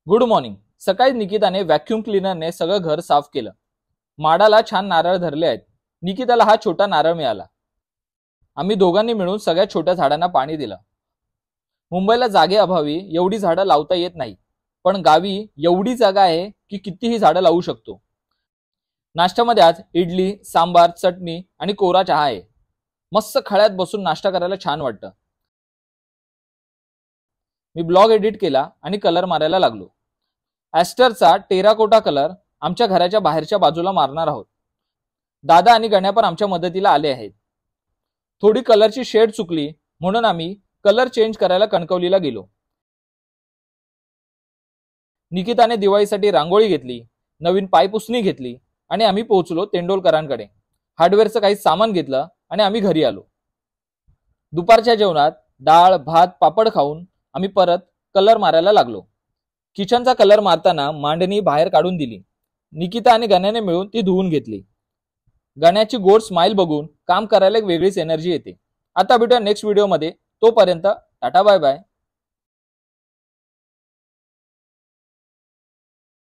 Good morning. सकाळी निकिताने vacuum क्लीनरने सगळं घर साफ केलं। माडाला छान नारळ धरले आहेत। निकिताला हा छोटा नारळ मिळाला। आम्ही दोघांनी मिळून सगळ्या छोट्या झाडांना पाणी दिलं। मुंबईला जागेअभावी एवढी झाडं लावता येत नाही, पण गावी एवढी जागा आहे की कितीही झाडं लावू शकतो। नाश्त्यामध्ये आज इडली, सांबार, चटणी आणि कोरा चहा आहे। मस्त खळ्यात बसून नाश्ता करायला छान वाटतं। मी ब्लॉग एडिट केला आणि कलर मारायला लागलो। ॲस्टरचा टेराकोटा कलर आमच्या घराच्या बाहेरच्या बाजूला मारणार आहोत। दादा आणि गण्या पण आमच्या मदतीला आले आहेत। थोडी कलरची शेड चुकली म्हणून आम्ही कलर चेंज करायला कणकवलीला गेलो। निकिताने दिवाळीसाठी रांगोळी घेतली, नवीन पायपुसणी घेतली आणि आम्ही पोहोचलो तेंडोलकरांकडे। हार्डवेअरचं काही सामान घेतलं आणि आम्ही घरी आलो। दुपारच्या जेवणात डाळ, भात, पापड खाऊन आम्ही परत कलर मारायला लागलो। किचनचा कलर मारताना मांडणी बाहेर काढून दिली। निकिता आणि गण्याने मिळून ती धुवून घेतली। गण्याची गोड स्माइल बघून काम करायला एक वेगळीच एनर्जी येते। आता भेटूया नेक्स्ट व्हिडिओमध्ये। तोपर्यंत टाटा बाय बाय।